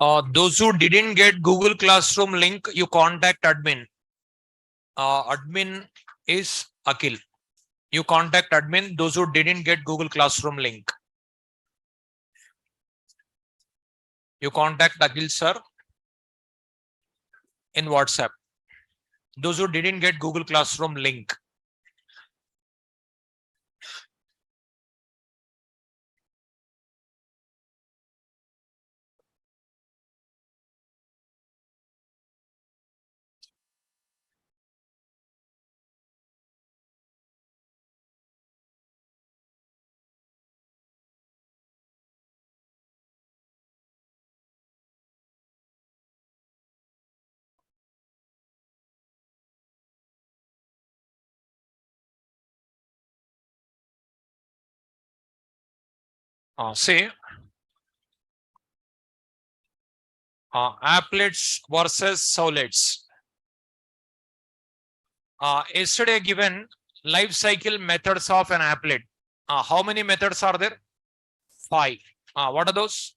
Those who didn't get Google Classroom link, you contact admin. Admin is Akhil. You contact admin, those who didn't get Google Classroom link. You contact Akhil sir in WhatsApp. Those who didn't get Google Classroom link. Say applets versus solets. Yesterday given life cycle methods of an applet. How many methods are there? 5. What are those?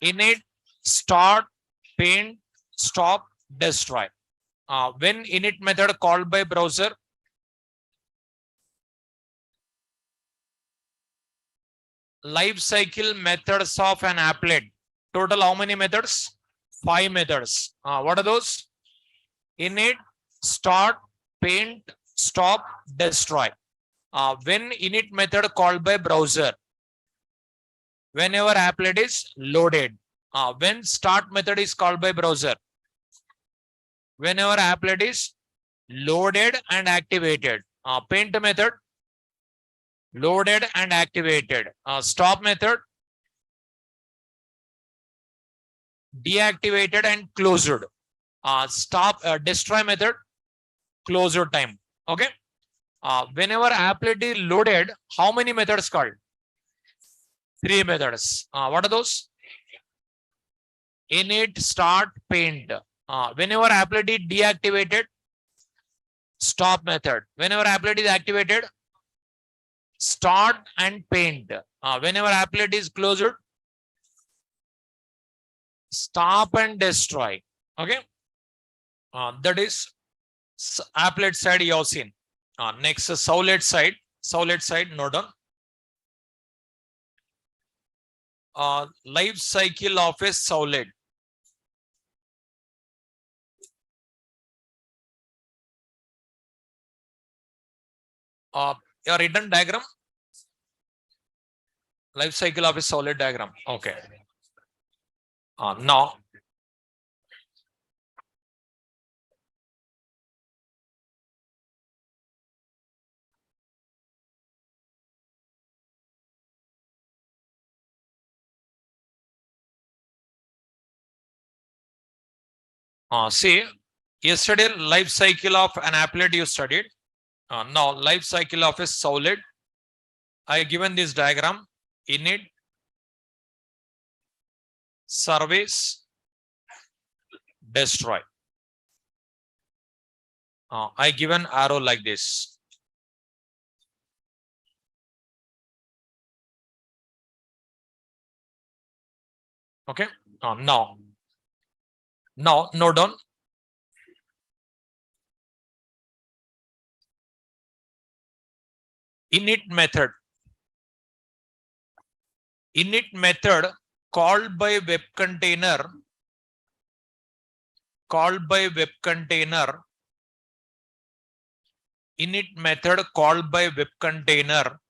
Init, start, paint, stop, destroy. When init method called by browser, life cycle methods of an applet. Total how many methods? 5 methods. What are those? Init, start, paint, stop, destroy. When init method called by browser, whenever applet is loaded. When start method is called by browser, whenever applet is loaded and activated. Paint method, loaded and activated. Stop method, deactivated and closed. Destroy method, closure time. Okay. Whenever applet is loaded, how many methods called? 3 methods. What are those? Init, start, paint. Whenever applet is deactivated, stop method. Whenever applet is activated, start and paint. Whenever applet is closed, stop and destroy. Okay. That is applet side you have seen. Next solid side. Solid side, note down. Life cycle of a solid. Your written diagram. Life cycle of a solid diagram. Okay. Now. See, yesterday life cycle of an applet you studied. Now life cycle of a solid. I given this diagram. Init, service, destroy. I given arrow like this. Okay. Now note down. Init method. Init method called by web container. Called by web container. Init method called by web container.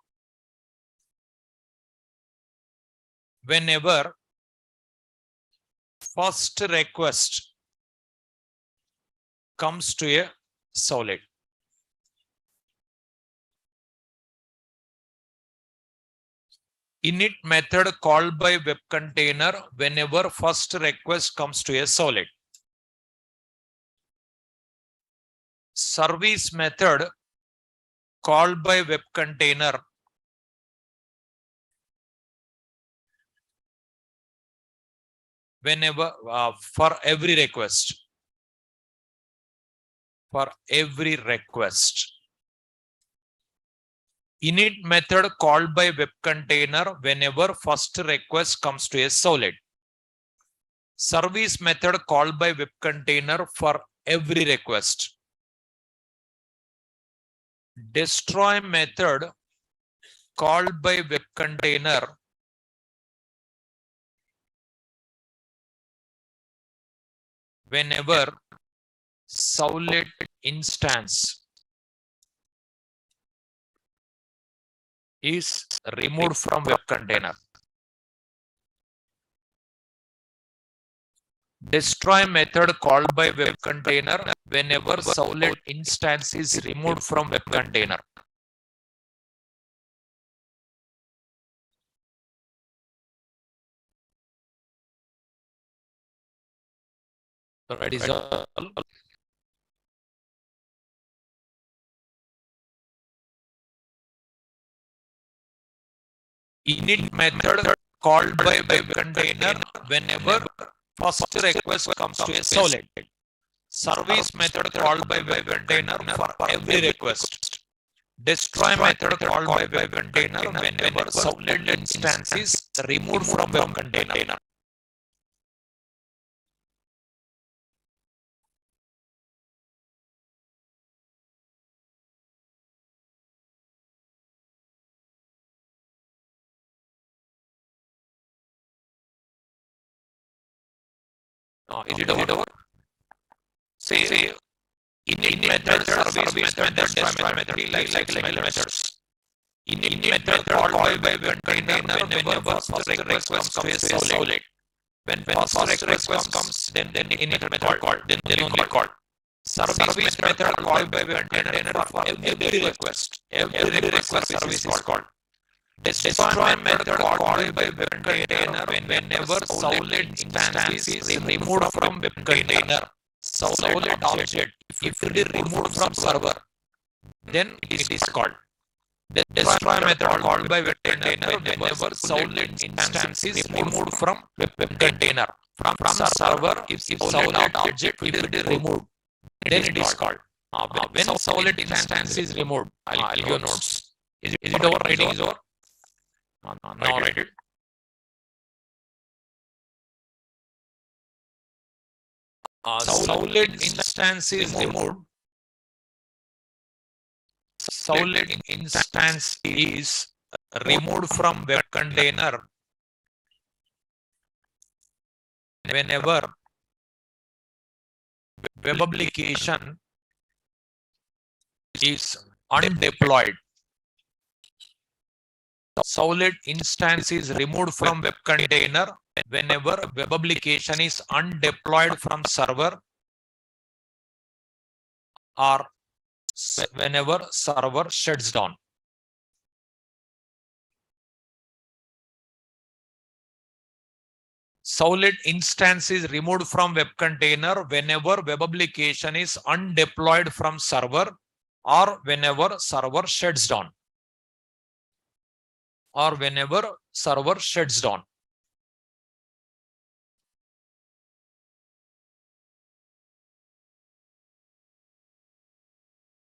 Whenever first request comes to a solid. Init method called by web container whenever first request comes to a solid. Service method called by web container whenever for every request. For every request. Init method called by web container whenever first request comes to a solid. service method called by web container for every request. Destroy method called by web container whenever servlet instance is removed from web container. Destroy method called by web container whenever servlet instance is removed from web container. That is all. Init method called by web container whenever first request comes to a servlet. Service method called by web container for every request. Destroy method called by web container whenever servlet instance is removed from web container. Is it over? Say init method, service method, destroy method, lifecycle methods. Init method called by web container whenever first request comes to a servlet. When first request comes, then init method called, then only called. Service method called by web container for every request. Every request service is called. Destroy method called by web container whenever servlet instance is removed from web container. Servlet object, if it is removed from server, then it is called. Destroy method called by web container whenever servlet instance is removed from web container. From server, if servlet object if it is removed, then it is called. When servlet instance is removed, I'll give notes. Is it over? Writing is over? Now write it. Servlet instance is removed. Servlet instance is removed from web container whenever web application is undeployed. Servlet instance is removed from web container whenever web application is undeployed from server or whenever server shuts down. Servlet instance is removed from web container whenever web application is undeployed from server or whenever server shuts down. Or whenever server shuts down.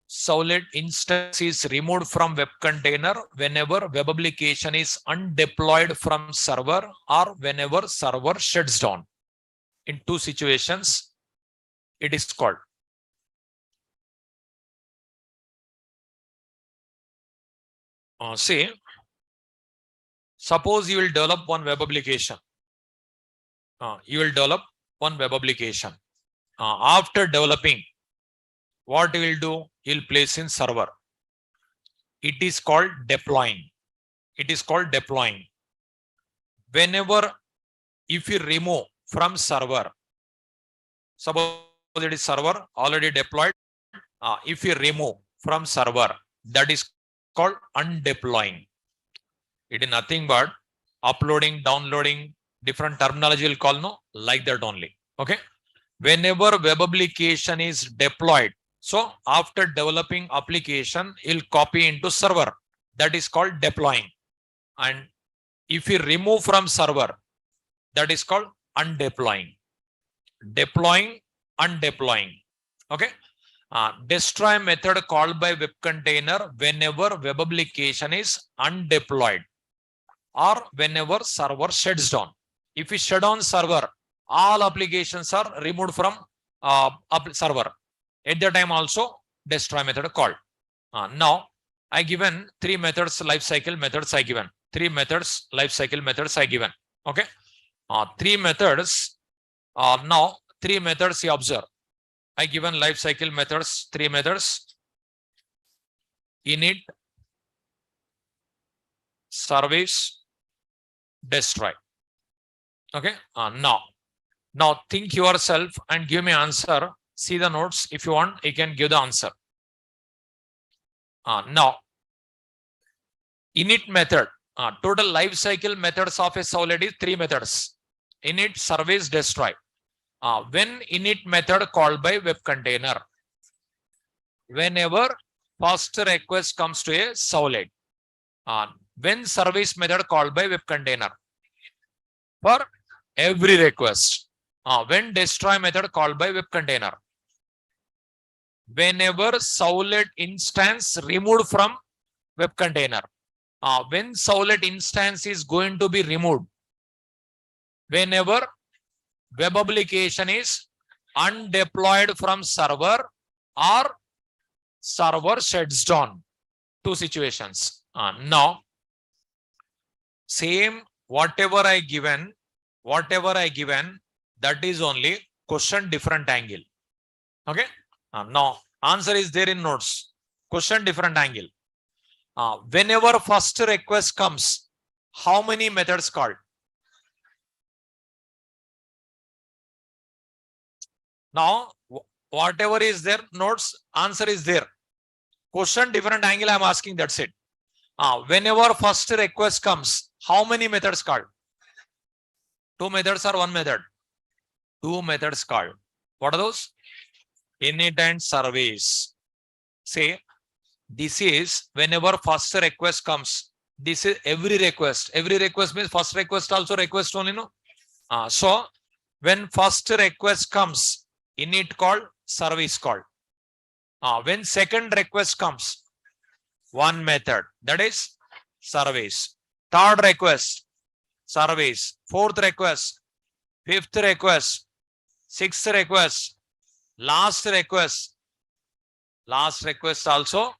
Servlet instance is removed from web container whenever web application is undeployed from server or whenever server shuts down. In two situations, it is called. Say, suppose you will develop one web application. You will develop one web application. After developing, what you will do? You will place in server. It is called deploying. It is called deploying. Whenever, if you remove from server, suppose it is server already deployed. If you remove from server, that is called undeploying. It is nothing but uploading, downloading, different terminology will call, no, like that only. Okay. Whenever web application is deployed, so after developing application, you'll copy into server. That is called deploying. And if you remove from server, that is called undeploying. Deploying, undeploying. Okay. Destroy method called by web container whenever web application is undeployed or whenever server shuts down. If you shut down server, all applications are removed from server. At the time also destroy method called. Now I given three methods lifecycle methods I given. Three methods lifecycle methods I given. Okay. Three methods. Now three methods you observe. I given lifecycle methods, three methods. Init, service, destroy. Okay. Now think yourself and give me answer. See the notes. If you want, you can give the answer. Now init method. Total life cycle methods of a solid is three methods. Init, service, destroy. When init method called by web container, whenever first request comes to a solid. When service method called by web container, for every request. When destroy method called by web container, whenever solid instance removed from web container. When solid instance is going to be removed, whenever web application is undeployed from server or server shuts down. Two situations. Now same whatever I given, that is only question different angle. Okay. Now answer is there in notes. Question different angle. Whenever first request comes, how many methods called? Now whatever is there, notes, answer is there. Question different angle I am asking, that's it. Whenever first request comes, how many methods called? Two methods or one method? Two methods called. What are those? Init and service. Say this is whenever first request comes. This is every request. Every request means first request also request only, no? So when first request comes, init called, service called. When second request comes, one method, that is service. Third request, service. Fourth request, fifth request, sixth request, last request also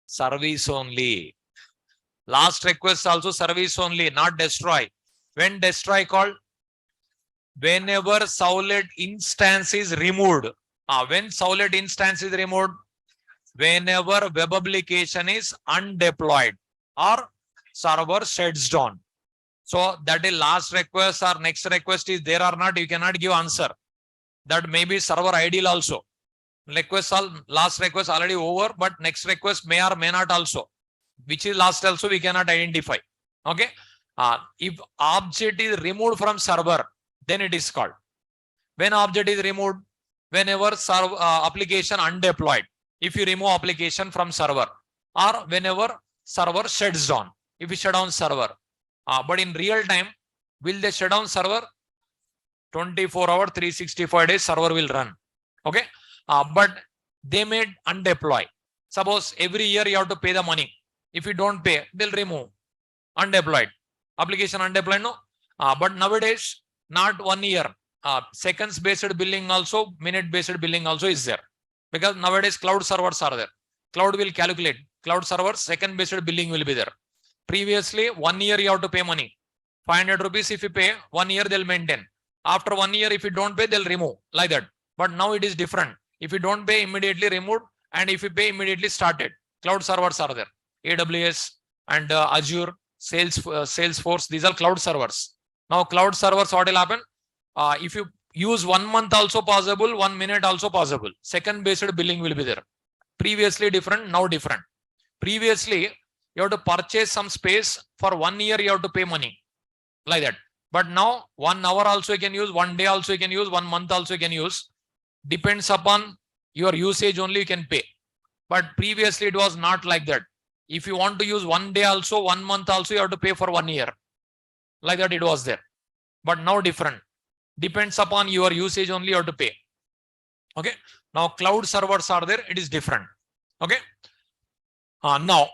service only. Last request also service only, not destroy. When destroy called? Whenever solid instance is removed. When solid instance is removed, whenever web application is undeployed or server shuts down. So that is last request or next request is there or not, you cannot give answer. That may be server ideal also. Last request already over, but next request may or may not also. Which is last also we cannot identify. Okay. If object is removed from server, then it is called. When object is removed, whenever application undeployed. If you remove application from server, or whenever server shuts down. If you shut down server. But in real time, will they shut down server? 24 hours, 365 days server will run. Okay. But they may undeploy. Suppose every year you have to pay the money. If you don't pay, they'll remove. Undeployed. Application undeployed, no? But nowadays, not 1 year. Seconds based billing also, minute based billing also is there. Because nowadays cloud servers are there. Cloud will calculate. Cloud servers, second based billing will be there. Previously, 1 year you have to pay money. 500 rupees if you pay, 1 year they'll maintain. After 1 year, if you don't pay, they'll remove. Like that. But now it is different. If you don't pay, immediately removed. And if you pay, immediately started. Cloud servers are there. AWS and Azure, Salesforce, these are cloud servers. Now cloud servers, what will happen? If you use 1 month also possible, 1 minute also possible. Second based billing will be there. Previously different, now different. Previously, you have to purchase some space. For 1 year, you have to pay money. Like that. But now 1 hour also you can use, 1 day also you can use, 1 month also you can use. Depends upon your usage only you can pay. But previously it was not like that. If you want to use 1 day also, 1 month also, you have to pay for 1 year. Like that it was there. But now different. Depends upon your usage only you have to pay. Okay. Now cloud servers are there. It is different. Okay. Now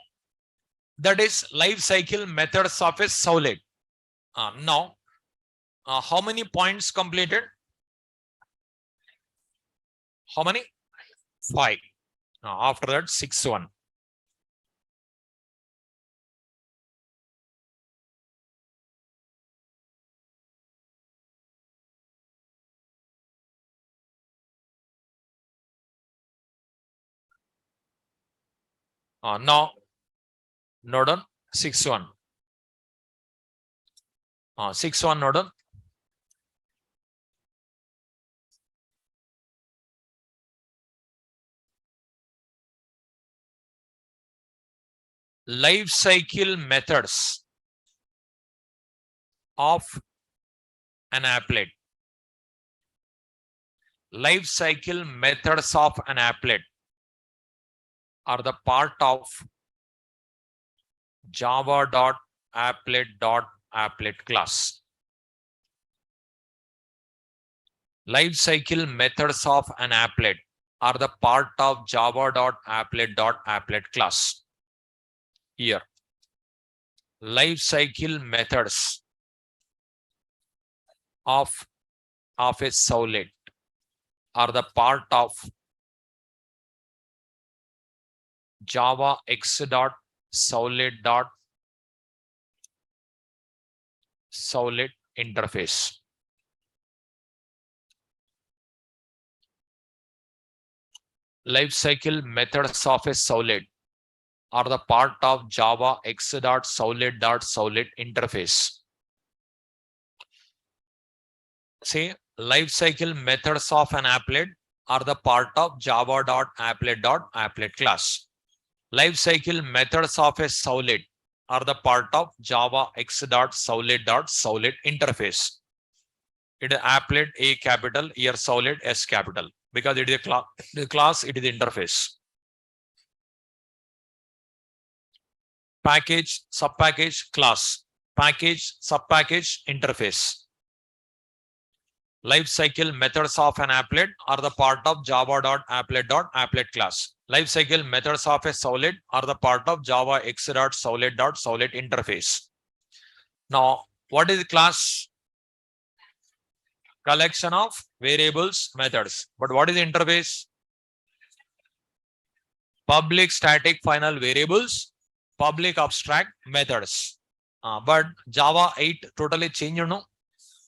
that is life cycle methods of a solid. Now How many points completed? How many? 5. After that, 6-1. Now, note on 6-1. 6-1 note on. Life cycle methods of an applet. Life cycle methods of an applet are the part of java.applet.applet class. Life cycle methods of an applet are the part of java.applet.applet class. Here, life cycle methods of a servlet are the part of java x.servlet interface. Life cycle methods of a servlet are the part of java x.servlet interface. Say, life cycle methods of an applet are the part of java.applet.applet class. Life cycle methods of a servlet are the part of java x.servlet interface. It is applet A capital, here servlet S capital, because it is a class, it is the interface. Package, subpackage, class, package, subpackage, interface. Life cycle methods of an applet are the part of java.applet.applet class. Life cycle methods of a servlet are the part of java x.servlet interface. Now, what is the class? Collection of variables, methods. But what is the interface? Public static final variables, public abstract methods. But Java 8 totally changed, you know.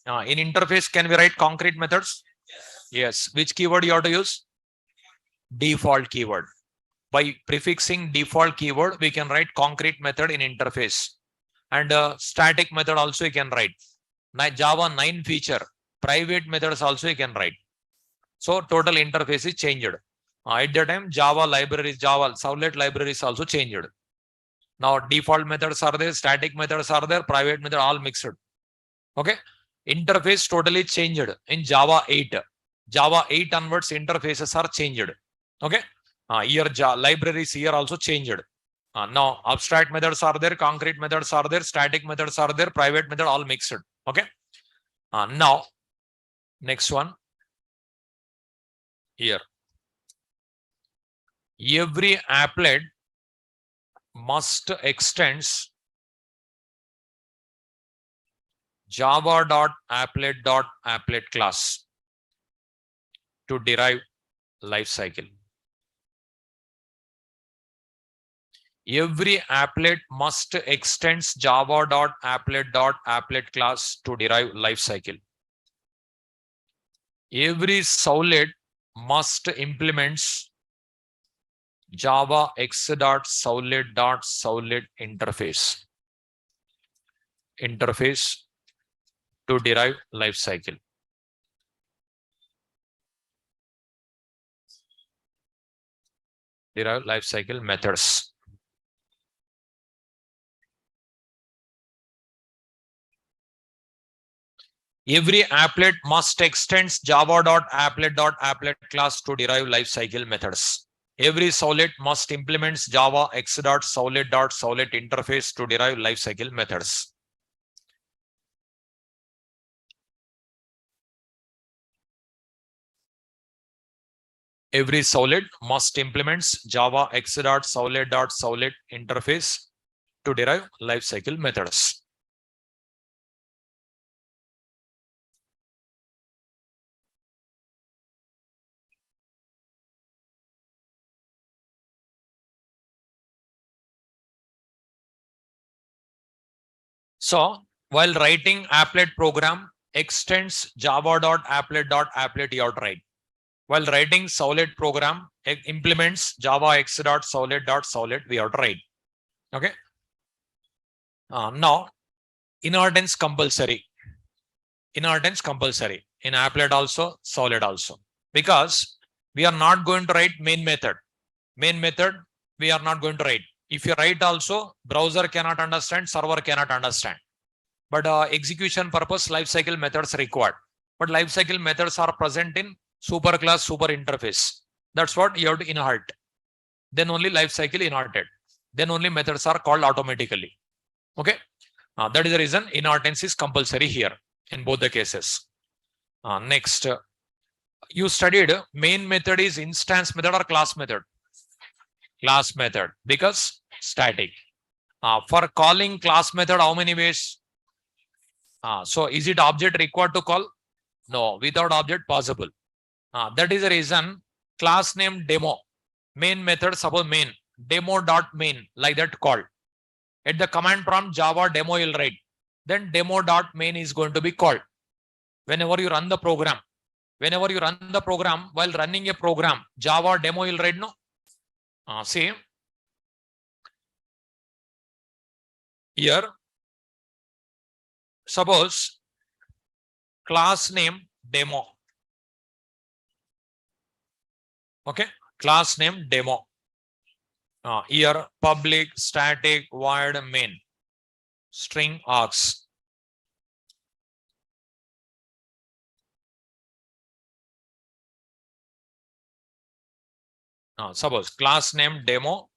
In interface, can we write concrete methods? Yes. Which keyword you have to use? Default keyword. By prefixing default keyword, we can write concrete method in interface. And static method also you can write. Java 9 feature, private methods also you can write. So total interface is changed. At that time, Java libraries, Java servlet libraries also changed. Now default methods are there, static methods are there, private method all mixed. Okay. Interface totally changed in Java 8. Java 8 onwards interfaces are changed. Okay. Here libraries here also changed. Now abstract methods are there, concrete methods are there, static methods are there, private method all mixed. Okay. Now next one here. Every applet must extends java.applet.applet class to derive life cycle. Every applet must extends java.applet.applet class to derive life cycle. Every servlet must implements java x.servlet interface to derive life cycle. Derive life cycle methods. Every applet must extends java.applet.applet class to derive life cycle methods. Every servlet must implements java x.servlet interface to derive life cycle methods. Every servlet must implements java x.servlet interface to derive life cycle methods. So while writing applet program, extends java.applet.applet you have to write. While writing solid program, implements java x.solid.solid we have to write. Okay. Now inheritance compulsory. Inheritance compulsory in applet also, solid also, because we are not going to write main method. Main method we are not going to write. If you write also, browser cannot understand, server cannot understand. But execution purpose, lifecycle methods required. But lifecycle methods are present in superclass, super interface. That's what you have to inherit. Then only lifecycle inherited. Then only methods are called automatically. Okay. That is the reason inheritance is compulsory here in both the cases. Next, you studied main method is instance method or class method? Class method, because static. For calling class method, how many ways? So is it object required to call? No, without object possible. That is the reason class name demo, main method, suppose main, demo.main, like that called. At the command prompt Java demo you'll write. Then demo.main is going to be called. Whenever you run the program, while running a program, Java demo you'll write, no? See, here, suppose class name demo. Okay, class name demo. Here public static void main string args. Suppose class name demo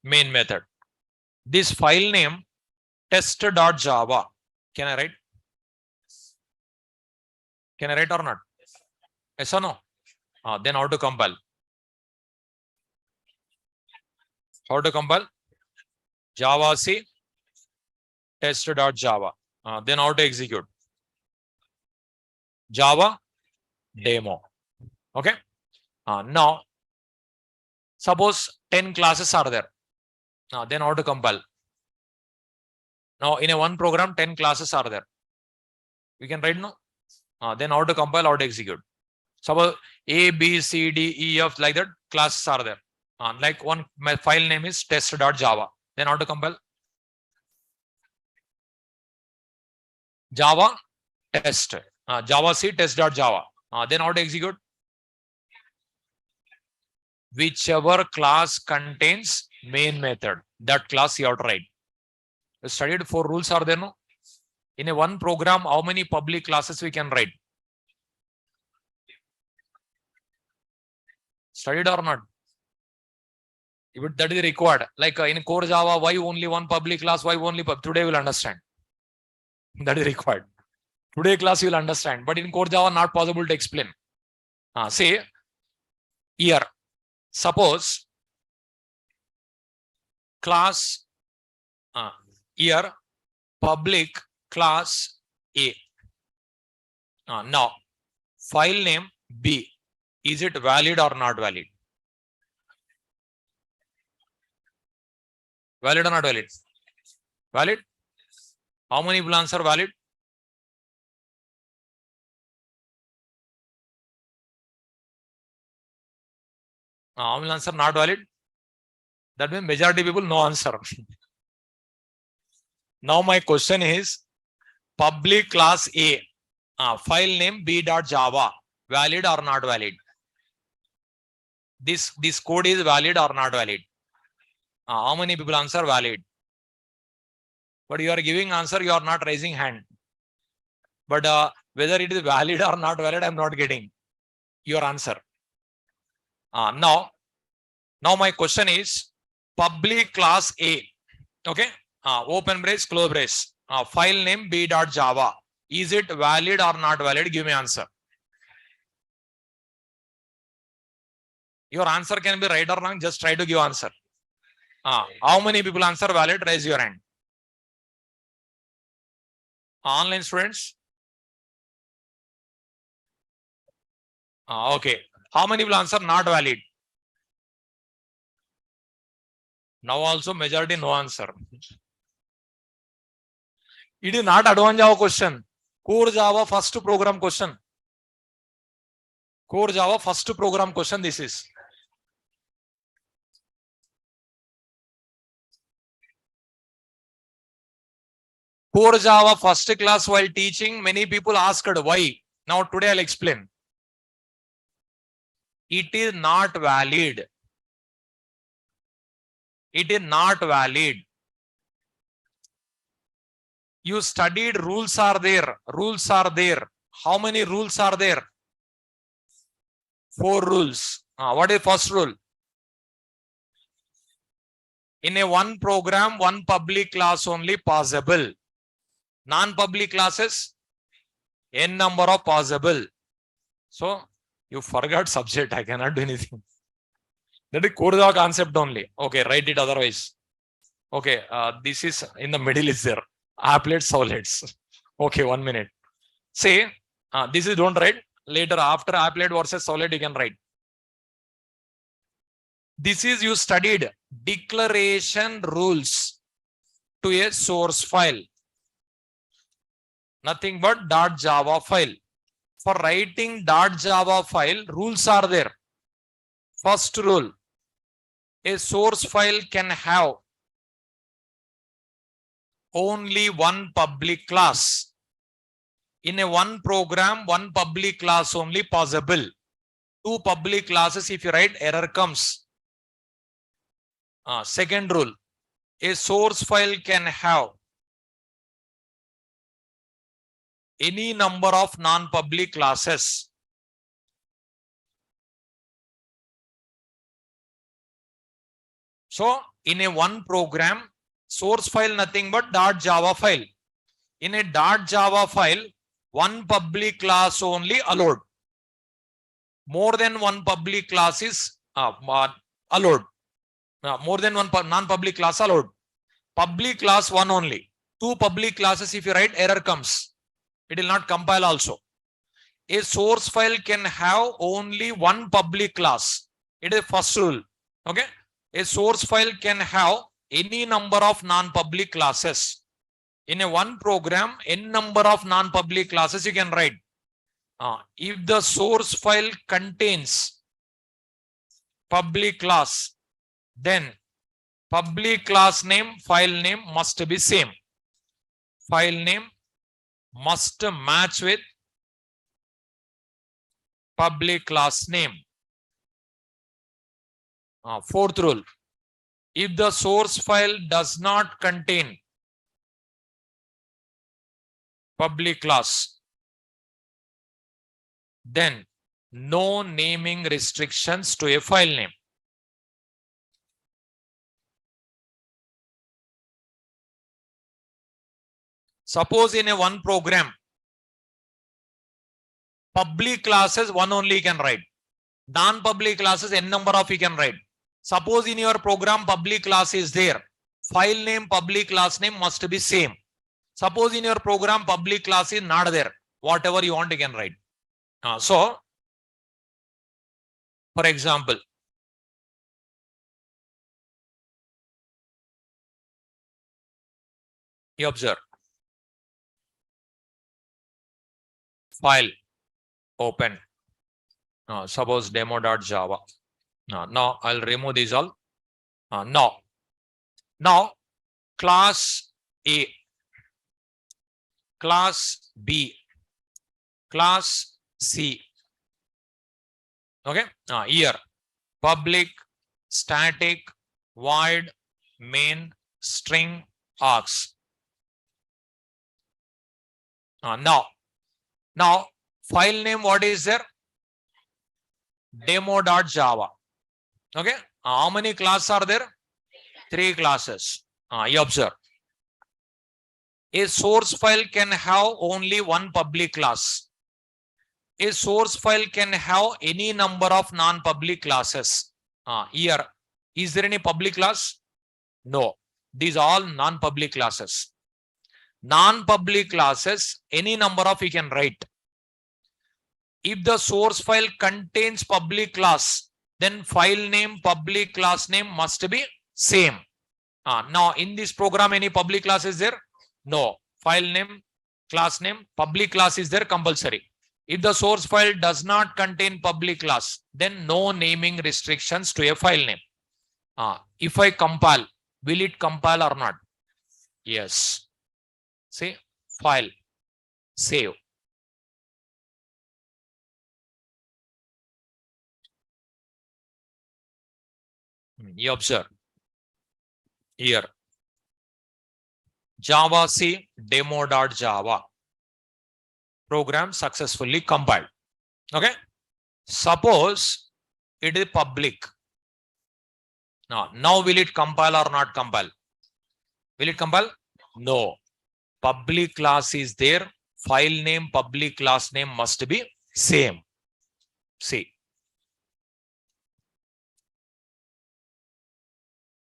main method. This file name test.java. Can I write? Can I write or not? Yes or no? Then how to compile? How to compile? Java C test.java. Then how to execute? Java demo. Okay. Now, suppose 10 classes are there. Then how to compile? Now, in a one program, 10 classes are there. We can write no. Then how to compile, how to execute? Suppose A, B, C, D, E, F, like that, classes are there. Like one my file name is test.java. Then how to compile? Java test. Java C test.java. Then how to execute? Whichever class contains main method, that class you have to write. You studied 4 rules are there, no? In a one program, how many public classes we can write? Studied or not? If that is required, like in core Java, why only one public class? Why only today we'll understand. That is required. Today class you will understand, but in core Java not possible to explain. Say here, suppose class here public class A. Now file name B. Is it valid or not valid? Valid or not valid? Valid. How many will answer valid? How many answer not valid? That means majority people no answer. Now my question is public class A, file name b.java, valid or not valid? This code is valid or not valid? How many people answer valid? But you are giving answer, you are not raising hand. But whether it is valid or not valid, I am not getting your answer. Now my question is public class A. Okay. Open brace, close brace. File name b.java. Is it valid or not valid? Give me answer. Your answer can be right or wrong. Just try to give answer. How many people answer valid? Raise your hand. Online students. Okay. How many will answer not valid? Now also majority no answer. It is not advanced Java question. Core Java first program question. Core Java first program question this is. Core Java first class while teaching, many people asked why. Now today I'll explain. It is not valid. It is not valid. You studied rules are there. Rules are there. How many rules are there? 4 rules. What is first rule? In a one program, one public class only possible. Non-public classes, n number of possible. So you forgot subject. I cannot do anything. That is core Java concept only. Okay, write it otherwise. Okay, this is in the middle is there. Applets, solids. Okay, 1 minute. Say, this is don't write. Later, after applet versus solid, you can write. This is you studied declaration rules to a source file. Nothing but .java file. For writing .java file, rules are there. First rule, a source file can have only one public class. In a one program, one public class only possible. 2 public classes, if you write, error comes. Second rule, a source file can have any number of non-public classes. So in a one program, source file nothing but .java file. In a .java file, one public class only allowed. More than one public class is allowed. More than one non-public class allowed. Public class one only. 2 public classes, if you write, error comes. It will not compile also. A source file can have only one public class. It is first rule. Okay. A source file can have any number of non-public classes. In a one program, n number of non-public classes you can write. If the source file contains public class, then public class name, file name must be same. File name must match with public class name. Fourth rule, if the source file does not contain public class, then no naming restrictions to a file name. Suppose in a one program, public classes one only you can write. Non-public classes n number of you can write. Suppose in your program public class is there. File name, public class name must be same. Suppose in your program public class is not there. Whatever you want you can write. So, for example, you observe. File open. Suppose demo.java. Now I'll remove these all. Now class A, class B, class C. Okay. Here public, static, void, main, string, args. Now file name what is there? Demo.java. Okay. How many classes are there? 3 classes. You observe. A source file can have only one public class. A source file can have any number of non-public classes. Here, is there any public class? No. These are all non-public classes. Non-public classes, any number of you can write. If the source file contains public class, then file name, public class name must be same. Now in this program, any public class is there? No. file name, class name, public class is there compulsory. If the source file does not contain public class, then no naming restrictions to a file name. If I compile, will it compile or not? Yes. See, file, save. You observe here. Java C demo.java. Program successfully compiled. Okay. Suppose it is public. Now will it compile or not compile? Will it compile? No. Public class is there. File name, public class name must be same. See.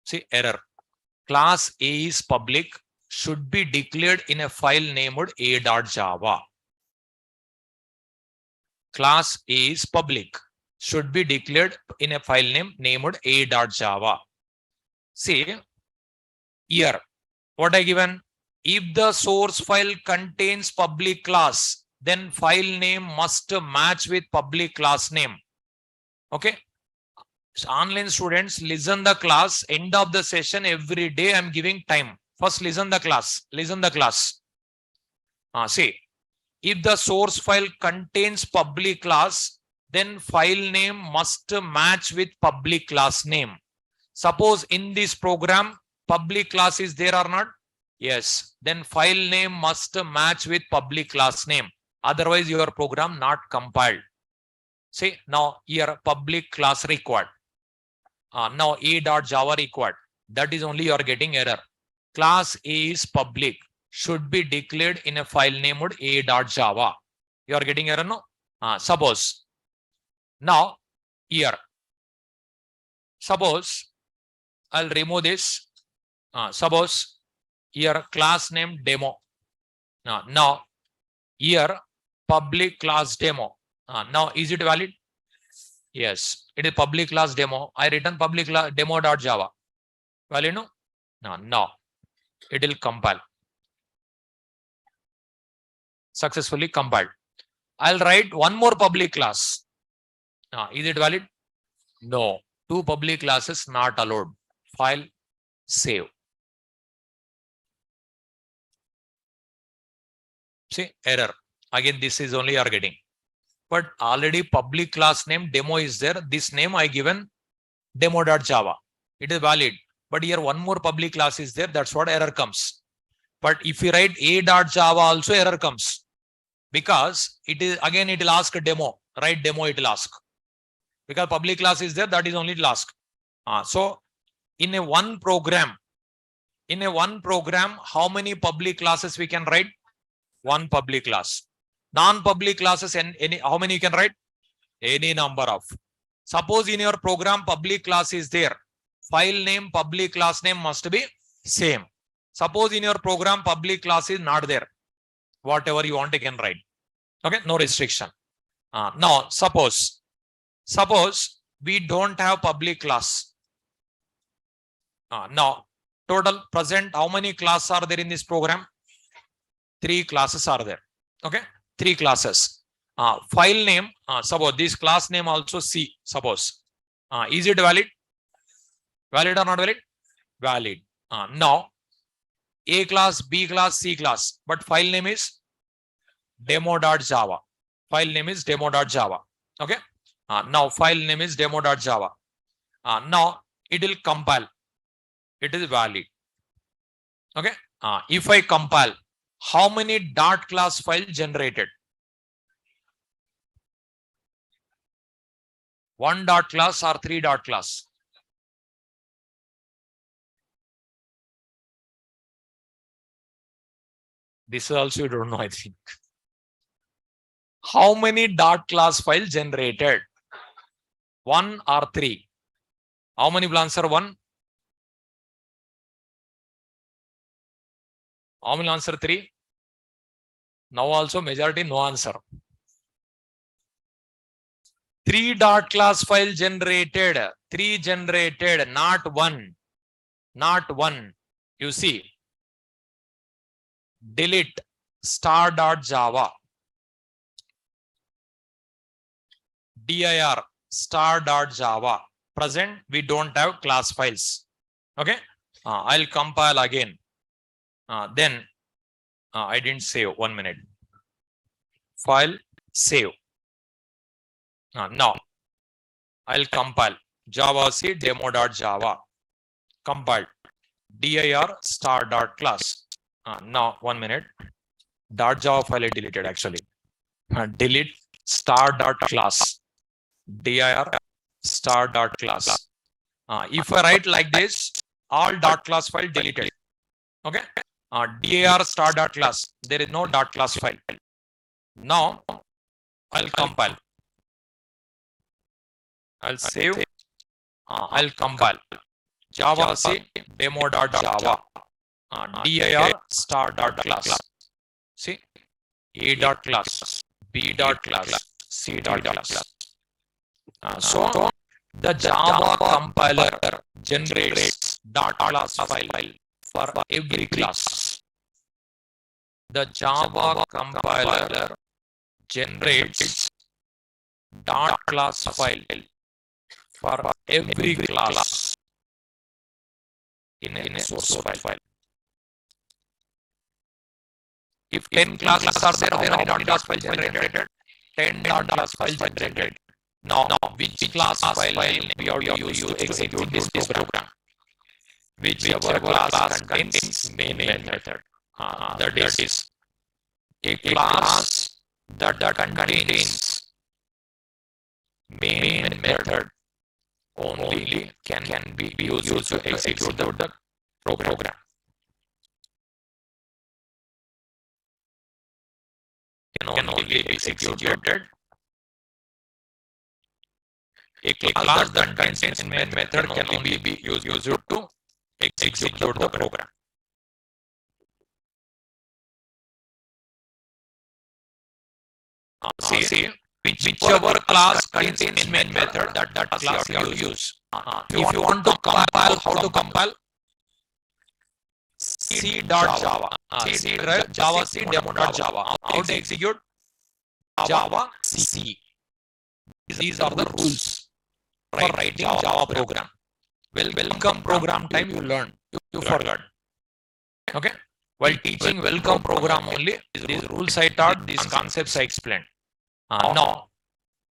See, error. Class A is public, should be declared in a file named a.java. Class A is public, should be declared in a file name named a.java. See, here, what I given? If the source file contains public class, then file name must match with public class name. Okay. So online students, listen the class. End of the session, every day I'm giving time. First, listen the class. Listen the class. See, if the source file contains public class, then file name must match with public class name. Suppose in this program, public class is there or not? Yes. Then file name must match with public class name. Otherwise, your program not compiled. See, now here public class required. Now a.java required. That is only you are getting error. Class A is public, should be declared in a file named a.java. You are getting error, no? Suppose now here, suppose I'll remove this. Suppose here class name demo. Now here public class demo. Now is it valid? Yes, it is public class demo. I written public class demo.java. Valid, no? No. It will compile. Successfully compiled. I'll write one more public class. Is it valid? No. Two public classes not allowed. File, save. See, error. Again, this is only you are getting. But already public class name demo is there. This name I given demo.java. It is valid. But here one more public class is there. That's what error comes. But if you write a.java also error comes. Because it is again it will ask a demo. Write demo it will ask. Because public class is there, that is only it will ask. So in a one program, how many public classes we can write? One public class. Non-public classes and any how many you can write? Any number of. Suppose in your program public class is there. File name, public class name must be same. Suppose in your program public class is not there. Whatever you want you can write. Okay, no restriction. Now suppose we don't have public class. Now total present how many classes are there in this program? 3 classes are there. Okay. 3 classes. File name, suppose this class name also C, suppose. Is it valid? Valid or not valid? Valid. Now, A class, B class, C class, but file name is demo.java. File name is demo.java. Okay. Now, file name is demo.java. Now, it will compile. It is valid. Okay. If I compile, how many dot class file generated? 1 dot class or 3 dot class? This also you don't know, I think. How many dot class file generated? 1 or 3? How many will answer 1? How many answer 3? Now also majority no answer. 3 dot class file generated. 3 generated, not 1. Not 1. You see. Delete. star.java. dir star.java. Present, we don't have class files. Okay. I'll compile again. Then I didn't save. 1 minute. File, save. Now I'll compile javac demo.java. Compiled. dir star.class. Now 1 minute. .java file I deleted actually. Delete star.class. dir star.class. If I write like this, all .class file deleted. Okay. dir star.class. There is no .class file. Now I'll compile. I'll save. I'll compile. javac demo.java. dir star.class. See, a.class, b.class, c.class. So the Java compiler generates .class file for every class. The Java compiler generates .class file for every class in a source file. If 10 classes are there, how many .class file generated? 10 .class file generated. Now, which class file name we have to use to execute this program? Whichever class contains main method. That is a class that contains main method only can be used to execute the program. Can only be executed. A class that contains main method can only be used to execute the program. See, whichever class contains main method, that class you use. If you want to compile, how to compile? C.java. Java C demo.java. How to execute? Java C. These are the rules for writing Java program. Welcome program time you learn. You forgot. Okay. While teaching welcome program only, these rules I taught, these concepts I explained. Now,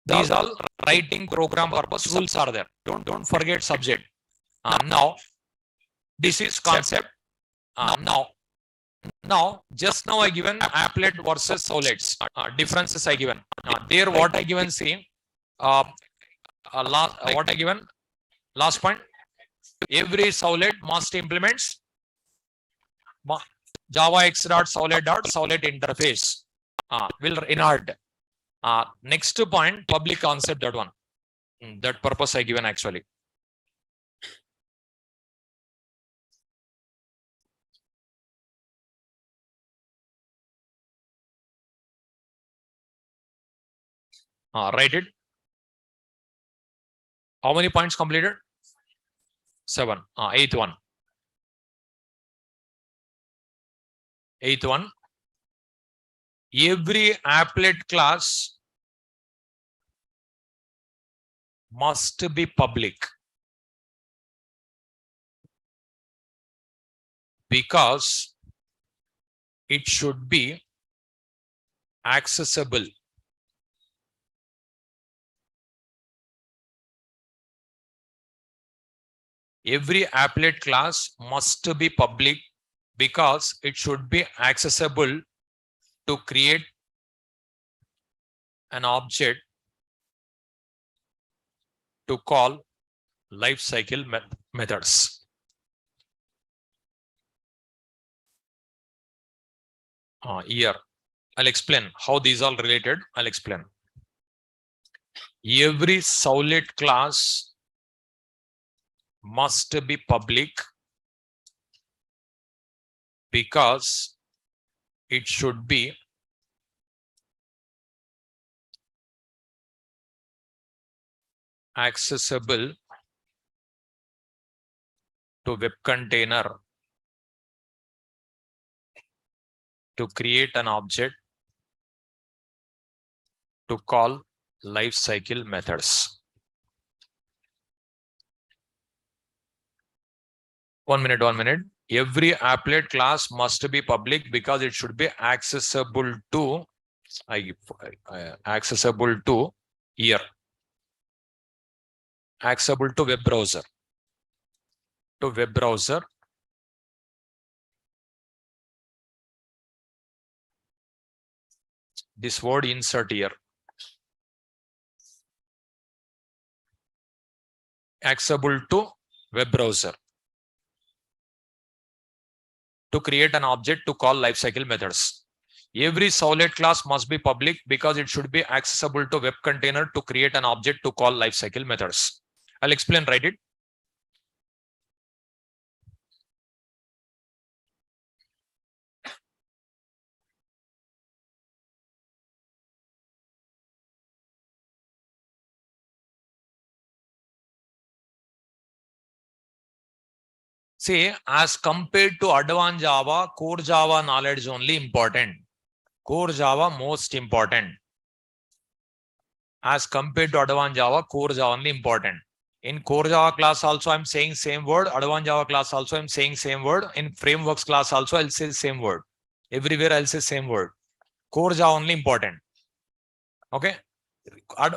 these all writing program purpose rules are there. Don't forget subject. Now, this is concept. Now, just now I given applet versus solets. Differences I given. There what I given see. What I given last point. Every solid must implements Java x.solid interface will inherit. Next point, public concept, that one. That purpose I given actually. Write it. How many points completed? 7. Eighth one. Eighth one. Every applet class must be public because it should be accessible. Every applet class must be public because it should be accessible to create an object to call lifecycle methods. Here, I'll explain how these are related. I'll explain. Every solid class must be public because it should be accessible to web container to create an object to call life cycle methods. 1 minute, 1 minute. Every applet class must be public because it should be accessible to here. Accessible to web browser. To web browser. This word insert here. Accessible to web browser. To create an object to call lifecycle methods. Every solid class must be public because it should be accessible to web container to create an object to call lifecycle methods. I'll explain, write it. See, as compared to advanced Java, core Java knowledge only important. Core Java most important. As compared to advanced Java, core Java only important. In core Java class also I'm saying same word. Advanced Java class also I'm saying same word. In frameworks class also I'll say same word. Everywhere I'll say same word. Core Java only important. Okay.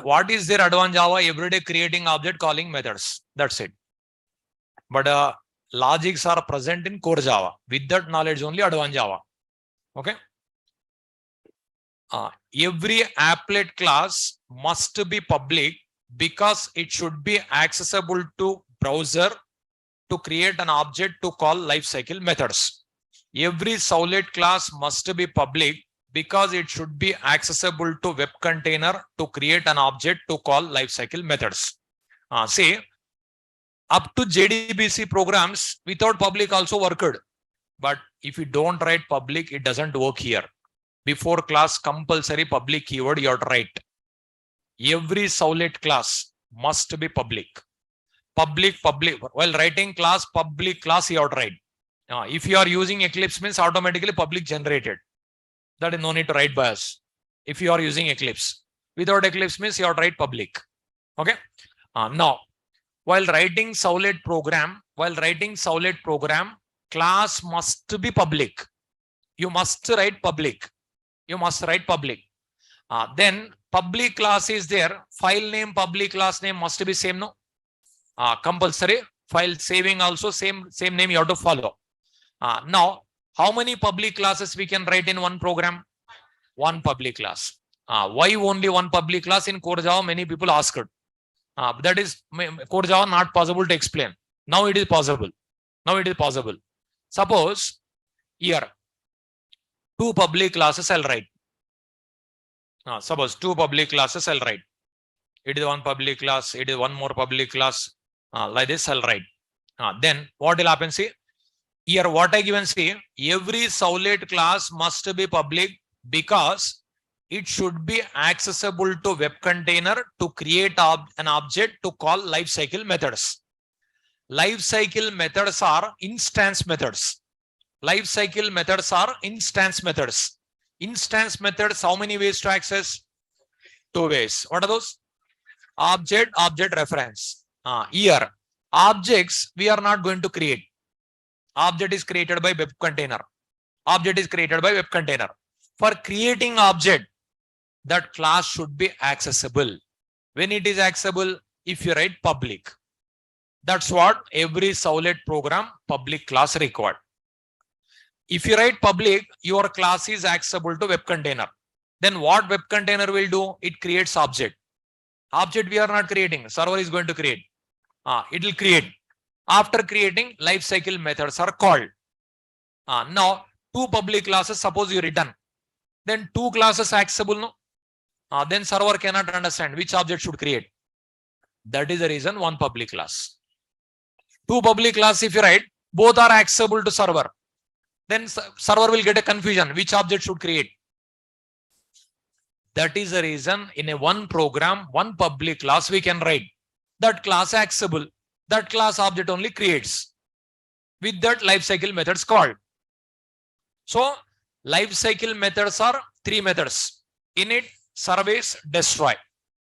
What is their advanced Java? Everyday creating object calling methods. That's it. But logics are present in core Java. With that knowledge only advanced Java. Okay. Every applet class must be public because it should be accessible to browser to create an object to call lifecycle methods. Every solid class must be public because it should be accessible to web container to create an object to call lifecycle methods. Say, up to JDBC programs without public also worked. But if you don't write public, it doesn't work here. Before class compulsory public keyword you have to write. Every solid class must be public. Public. While writing class, public class you have to write. If you are using Eclipse means automatically public generated. That is no need to write by us. If you are using Eclipse. Without Eclipse means you have to write public. Okay. Now, while writing solid program, class must be public. You must write public. Then public class is there. File name, public class name must be same, no? Compulsory. File saving also same name you have to follow. Now, how many public classes we can write in one program? One public class. Why only one public class? In core Java, many people asked. That is core Java not possible to explain. Now it is possible. Suppose here 2 public classes I'll write. Suppose 2 public classes I'll write. It is one public class. It is one more public class. Like this I'll write. Then what will happen? See here what I given. See every solid class must be public because it should be accessible to web container to create an object to call lifecycle methods. Lifecycle methods are instance methods. Lifecycle methods are instance methods. Instance methods, how many ways to access? 2 ways. What are those? Object reference. Here, objects we are not going to create. Object is created by web container. For creating object, that class should be accessible. When it is accessible, if you write public. That's what every solid program public class required. If you write public, your class is accessible to web container. Then what web container will do? It creates object. Object we are not creating. Server is going to create. It will create. After creating, lifecycle methods are called. Now, 2 public classes, suppose you written. Then 2 classes accessible, no? Then server cannot understand which object should create. That is the reason 1 public class. 2 public class if you write, both are accessible to server. Then server will get a confusion which object should create. That is the reason in a one program, 1 public class we can write. That class accessible. That class object only creates. With that lifecycle methods called. So Life cycle methods are three methods: init, service, destroy.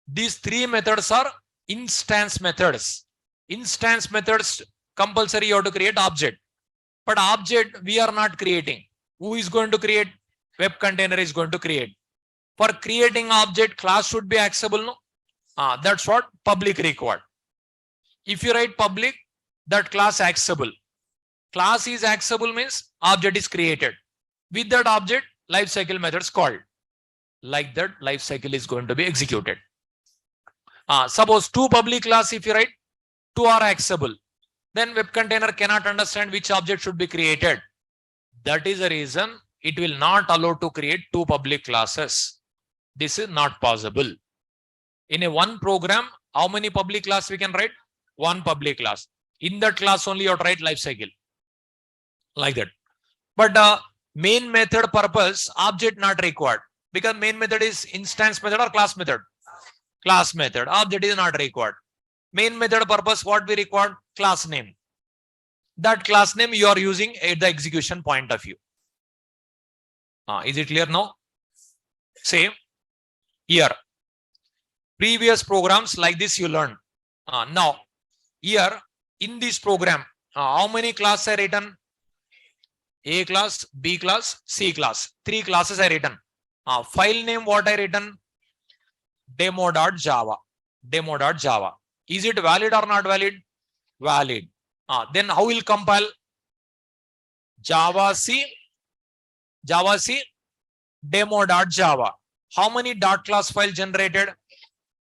These three methods are instance methods. Instance methods compulsory you have to create object, but object we are not creating. Who is going to create? Web container is going to create. For creating object, class should be accessible. No? That's what public required. If you write public, that class accessible. Class is accessible means object is created. With that object, lifecycle methods called. Like that, lifecycle is going to be executed. Suppose two public class, if you write, two are accessible, then web container cannot understand which object should be created. That is the reason it will not allow to create two public classes. This is not possible. In a one program, how many public class we can write? One public class. In that class only you have to write lifecycle. Like that. But main method purpose, object not required. Because main method is instance method or class method. Class method. Object is not required. Main method purpose, what we require? Class name. That class name you are using at the execution point of view. Is it clear now? Same here. Previous programs like this you learn. Now, here in this program, how many classes are written? A class, B class, C class. Three classes are written. File name what I written? Demo.java. Demo.java. Is it valid or not valid? Valid. Then how will compile? Java C demo.java. How many dot class file generated?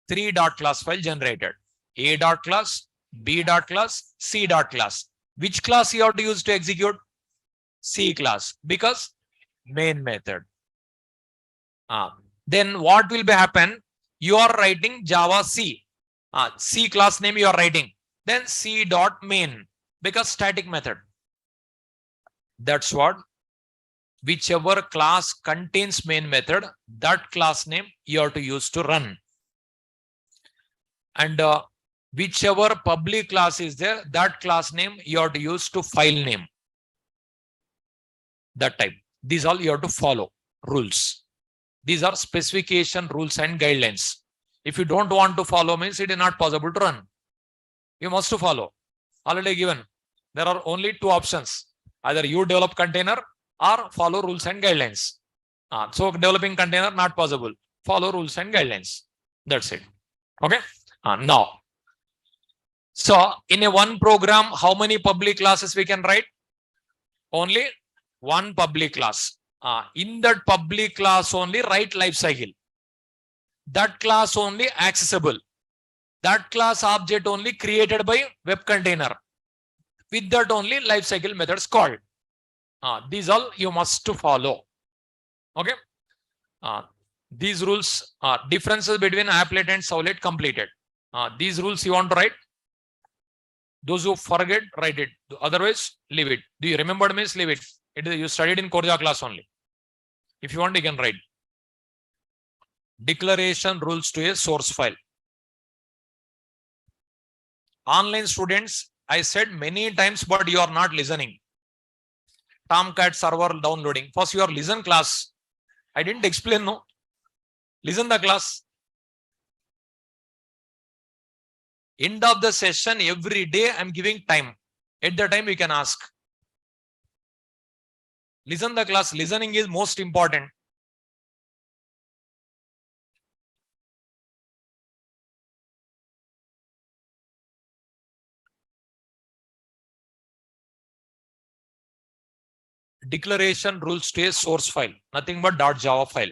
3 dot class file generated. A dot class, B dot class, C dot class. Which class you have to use to execute? C class, because main method. Then what will be happen? You are writing Java C. C class name you are writing. Then C dot main, because static method. That's what. Whichever class contains main method, that class name you have to use to run. And whichever public class is there, that class name you have to use to file name. That type. These all you have to follow rules. These are specification, rules and guidelines. If you don't want to follow, means it is not possible to run. You must to follow. Already given. There are only two options. Either you develop container or follow rules and guidelines. So developing container not possible. Follow rules and guidelines. That's it. Okay. Now. So in a one program, how many public classes we can write? Only one public class. In that public class only write lifecycle. That class only accessible. That class object only created by web container. With that only lifecycle methods called. These all you must to follow. Okay. These rules are differences between applet and servlet completed. These rules you want to write. Those who forget, write it. Otherwise, leave it. Do you remember means leave it. You studied in Korja class only. If you want, you can write. Declaration rules to a source file. Online students, I said many times, but you are not listening. Tomcat server downloading. First, your listen class. I didn't explain, no. Listen the class. End of the session, every day I'm giving time. At the time, you can ask. Listen the class. Listening is most important. Declaration rules to a source file. Nothing but .java file.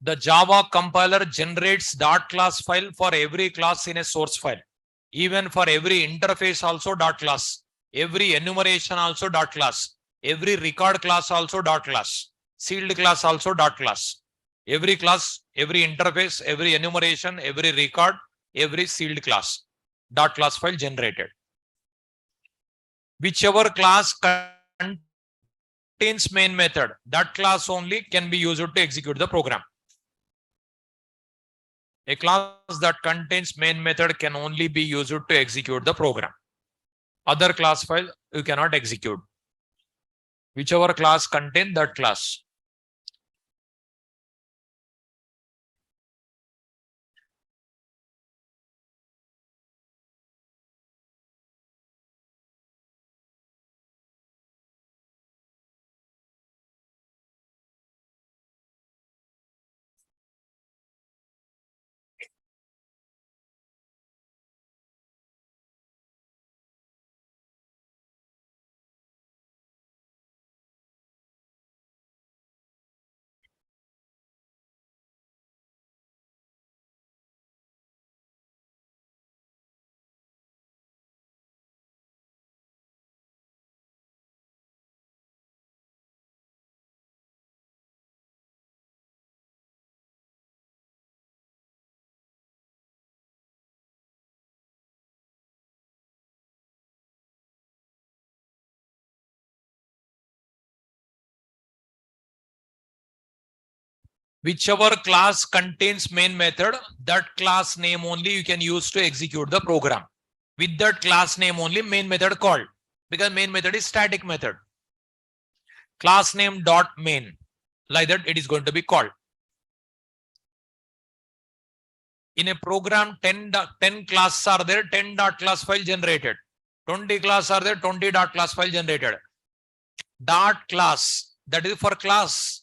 The Java compiler generates dot class file for every class in a source file. Even for every interface also dot class. Every enumeration also dot class. Every record class also dot class. Sealed class also dot class. Every class, every interface, every enumeration, every record, every sealed class. Dot class file generated. Whichever class contains main method, that class only can be used to execute the program. A class that contains main method can only be used to execute the program. Other class file you cannot execute. Whichever class contains that class. Whichever class contains main method, that class name only you can use to execute the program. With that class name only main method called, because main method is static method. Class name dot main, like that it is going to be called. In a program, 10 classes are there, 10 dot class file generated. 20 classes are there, 20 dot class file generated. Dot class, that is for class.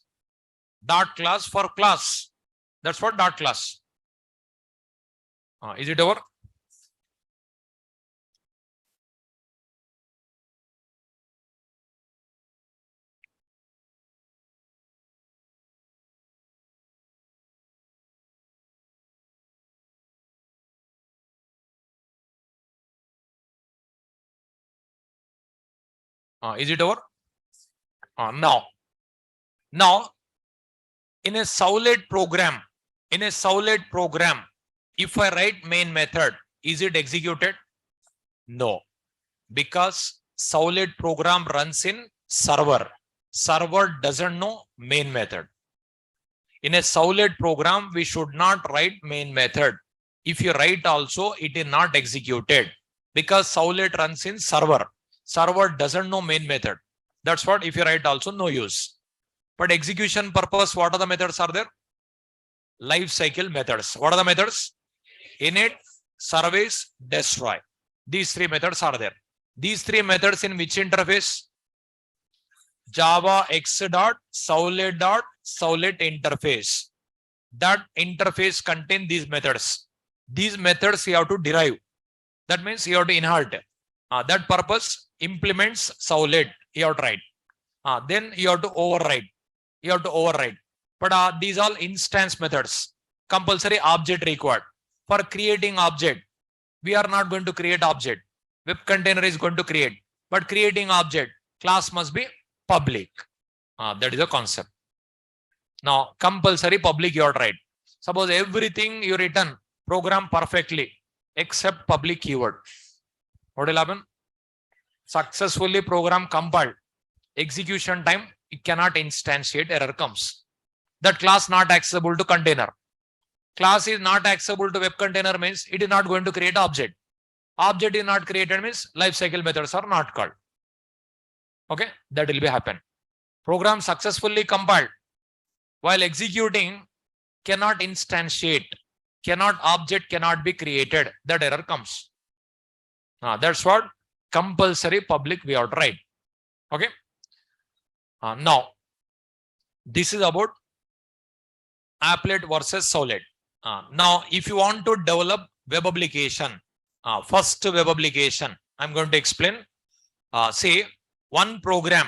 Dot class for class. That's what dot class. Is it over? Is it over? Now, in a solid program, if I write main method, is it executed? No, because solid program runs in server. Server doesn't know main method. In a solid program, we should not write main method. If you write also, it is not executed because solid runs in server. Server doesn't know main method. That's what if you write also no use. But execution purpose, what are the methods are there? Life cycle methods. What are the methods? Init, service, destroy. These three methods are there. These three methods in which interface? Java X dot solid interface. That interface contain these methods. These methods you have to derive. That means you have to inherit. That purpose implements solid. You have to write. Then you have to override. But these all instance methods. Compulsory object required. For creating object, we are not going to create object. Web container is going to create. But creating object, class must be public. That is the concept. Now, compulsory public you have to write. Suppose everything you written, program perfectly, except public keyword. What will happen? Successfully program compiled. Execution time, it cannot instantiate, error comes. That class not accessible to container. Class is not accessible to web container means it is not going to create object. Object is not created means lifecycle methods are not called. Okay, that will be happen. Program successfully compiled. While executing, cannot instantiate, object cannot be created. That error comes. That's what compulsory public we have to write. Okay. Now, this is about applet versus solid. Now, if you want to develop web application, first web application, I'm going to explain. Say one program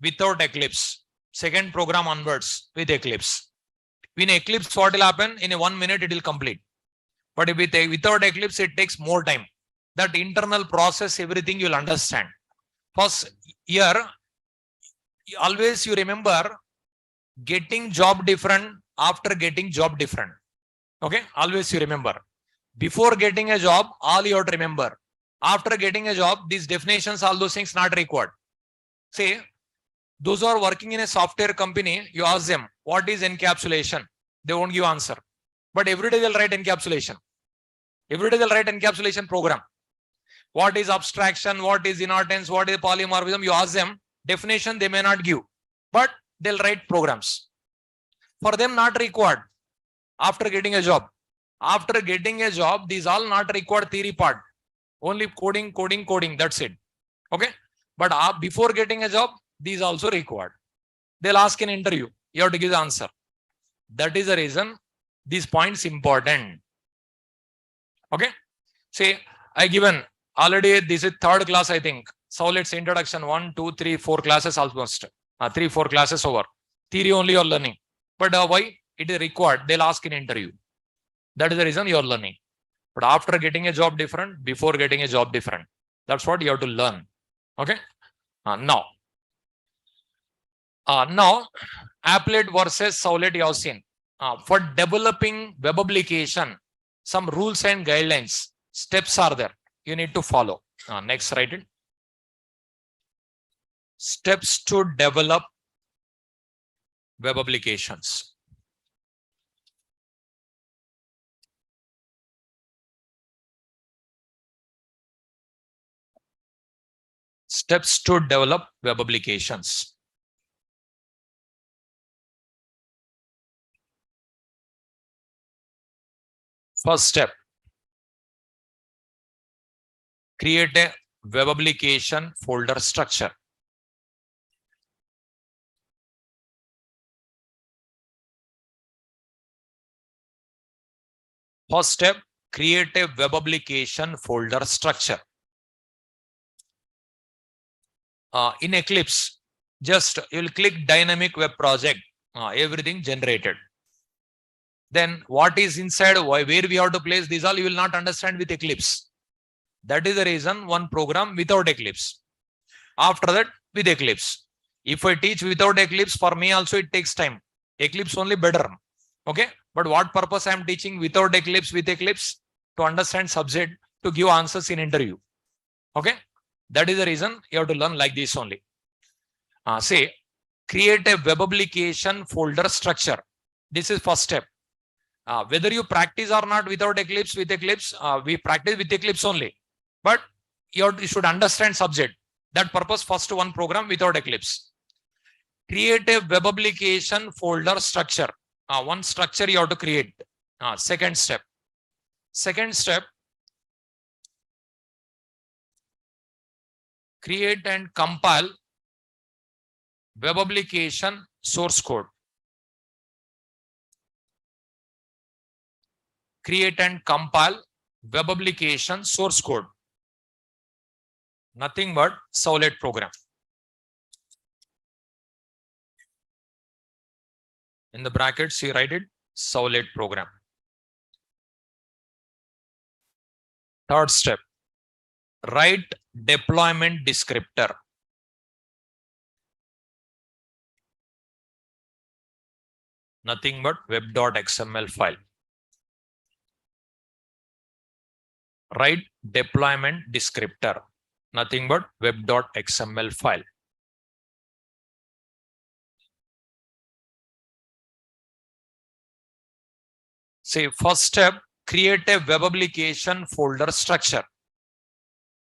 without Eclipse, second program onwards with Eclipse. In Eclipse, what will happen? In a 1 minute, it will complete. But if without Eclipse, it takes more time. That internal process, everything you'll understand. First, here, always you remember getting job different after getting job different. Okay, always you remember. Before getting a job, all you have to remember. After getting a job, these definitions, all those things not required. Say, those who are working in a software company, you ask them, what is encapsulation? They won't give answer. But every day they'll write encapsulation. Every day they'll write encapsulation program. What is abstraction? What is inheritance? What is polymorphism? You ask them, definition they may not give. But they'll write programs. For them, not required. After getting a job. After getting a job, these all not required theory part. Only coding, coding, coding. That's it. Okay. But before getting a job, these also required. They'll ask an interview. You have to give the answer. That is the reason these points important. Okay. Say, I given already, this is third class, I think. So let's introduction 1, 2, 3, 4 classes almost. 3, 4 classes over. Theory only you're learning. But why? It is required. They'll ask in interview. That is the reason you're learning. But after getting a job different, before getting a job different. That's what you have to learn. Okay. Now, applet versus Sowlet you have seen. For developing web application, some rules and guidelines, steps are there. You need to follow. Next, write it. Steps to develop web applications. Steps to develop web applications. First step, create a web application folder structure. First step, create a web application folder structure. In Eclipse, just you'll click dynamic web project, everything generated. Then what is inside, where we have to place these all, you will not understand with Eclipse. That is the reason one program without Eclipse. After that, with Eclipse. If I teach without Eclipse, for me also it takes time. Eclipse only better. Okay. But what purpose I am teaching without Eclipse, with Eclipse? To understand subject, to give answers in interview. Okay. That is the reason you have to learn like this only. Say, create a web application folder structure. This is first step. Whether you practice or not without Eclipse, with Eclipse, we practice with Eclipse only. But you should understand subject. That purpose, first one program without Eclipse. Create a web application folder structure. One structure you have to create. Second step. Second step, create and compile web application source code. Create and compile web application source code. Nothing but Sowlet program. In the brackets, you write it, Sowlet program. Third step, write deployment descriptor. Nothing but web.xml file. Write deployment descriptor. Nothing but web.xml file. Say, first step, create a web application folder structure.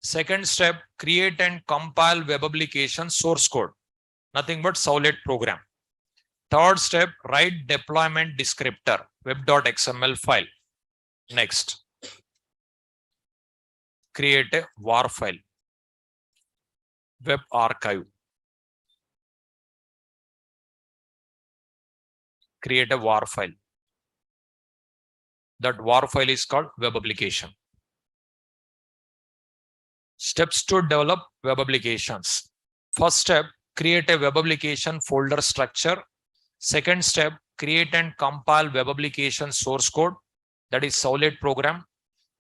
Second step, create and compile web application source code. Nothing but Sowlet program. Third step, write deployment descriptor, web.xml file. Next, create a WAR file, web archive. Create a WAR file. That WAR file is called web application. Steps to develop web applications. First step, create a web application folder structure. Second step, create and compile web application source code, that is solid program.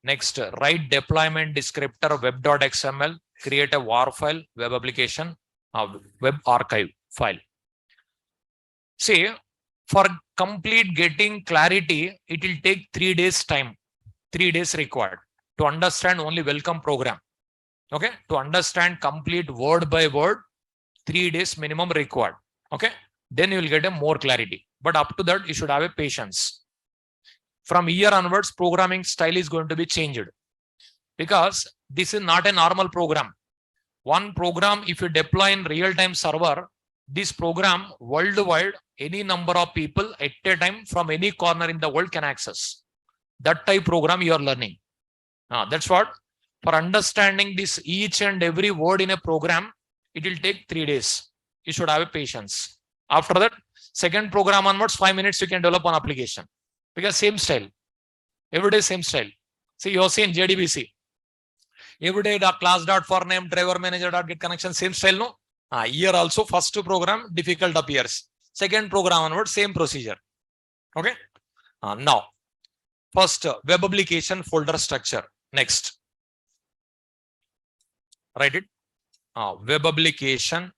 Next, write deployment descriptor web.xml, create a war file, web application, web archive file. See, for complete getting clarity, it will take 3 days time, 3 days required to understand only welcome program. Okay, to understand complete word by word, 3 days minimum required. Okay, then you will get a more clarity. But up to that, you should have a patience. From here onwards, programming style is going to be changed because this is not a normal program. One program, if you deploy in real-time server, this program worldwide, any number of people at a time from any corner in the world can access. That type program you are learning. That's what. For understanding this each and every word in a program, it will take 3 days. You should have a patience. After that, second program onwards, 5 minutes you can develop one application. Because same style. Every day same style. See, you see in JDBC. Every day class.forName, driver manager.get connection, same style, no? Here also first program difficult appears. Second program onward, same procedure. Okay. Now, first web application folder structure. Next. Write it. Web application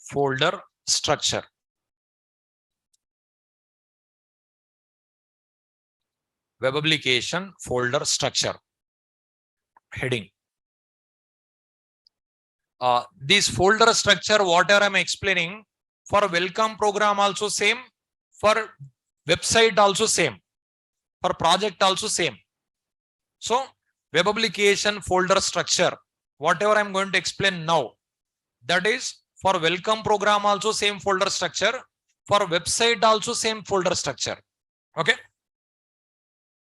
folder structure. Web application folder structure. Heading. This folder structure, whatever I'm explaining, for welcome program also same, for website also same, for project also same. So web application folder structure, whatever I'm going to explain now, that is for welcome program also same folder structure, for website also same folder structure. Okay.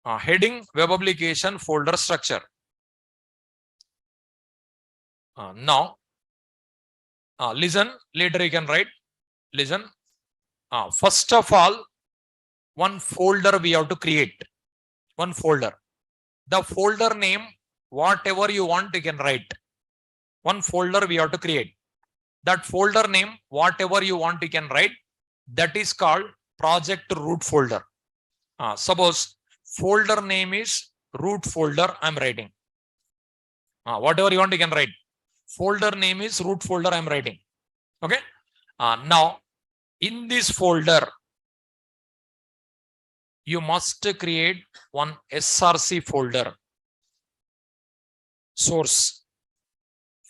Heading web application folder structure. Now, listen, later you can write, listen. First of all, one folder we have to create. One folder. The folder name, whatever you want, you can write. One folder we have to create. That folder name, whatever you want, you can write. That is called project root folder. Suppose folder name is root folder, I'm writing. Whatever you want, you can write. Folder name is root folder, I'm writing. Okay. Now, in this folder, you must create one SRC folder. Source.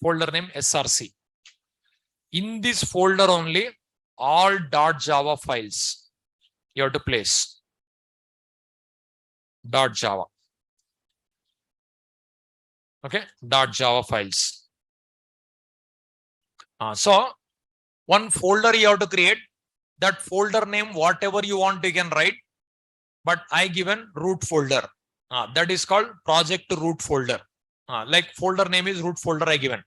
Folder name SRC. In this folder only, all .java files you have to place. .java. Okay. .java files. So, one folder you have to create. That folder name, whatever you want, you can write. But I given root folder. That is called project root folder. Like folder name is root folder I given.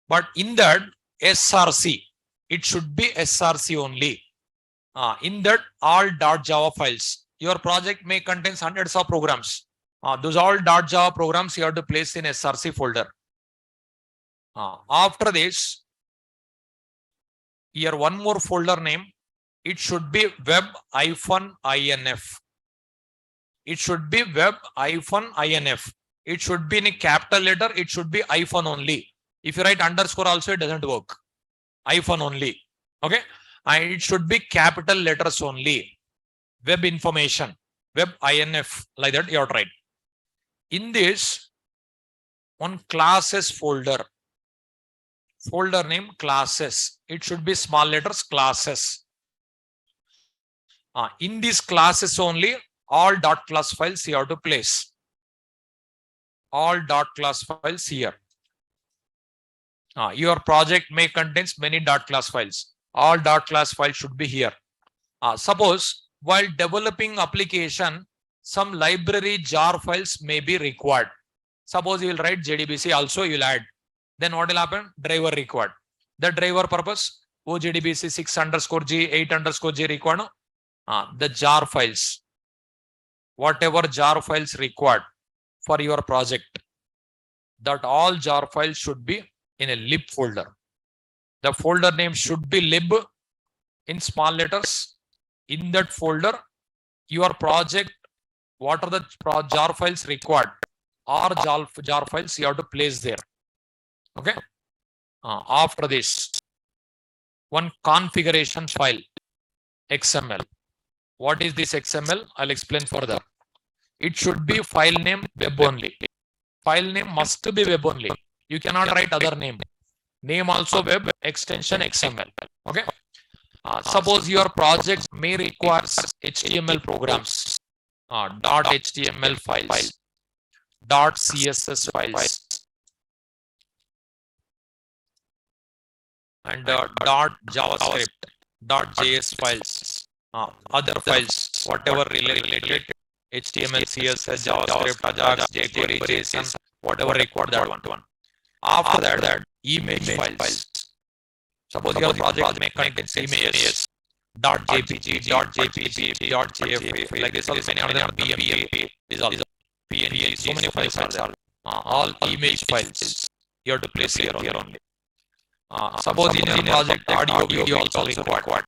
But in that SRC, it should be SRC only. In that all .java files. Your project may contain hundreds of programs. Those all .java programs you have to place in SRC folder. After this, here one more folder name. It should be web-inf. It should be web-inf. It should be in a capital letter. It should be -. only. If you write underscore also, it doesn't work. -. only. Okay. And it should be capital letters only. Web information. Web-inf. Like that you have to write. In this, one classes folder. Folder name classes. It should be small letters classes. In these classes only, all .class files you have to place. All .class files here. Your project may contain many .class files. All .class files should be here. Suppose while developing application, some library jar files may be required. Suppose you will write JDBC also you will add. Then what will happen? Driver required. The driver purpose, JDBC 6_G, 8_G required. The jar files. Whatever jar files required for your project, that all jar files should be in a lib folder. The folder name should be lib in small letters. In that folder, your project, what are the jar files required, or jar files you have to place there. Okay. After this, one configuration file, XML. What is this XML? I'll explain further. It should be file name web only. File name must be web only. You cannot write other name. Name also web, extension XML. Okay. Suppose your project may requires HTML programs, .html files, .css files, and .javascript, .js files, other files, whatever related HTML, CSS, JavaScript, Ajax, jQuery, JSON, whatever required that one. After that, image files. Suppose your project may contain images, .jpg, .jpg, .jpg, like this, all many other BMP, these all PNG, so many files are there. All image files you have to place here only. Suppose in your project audio, video also required.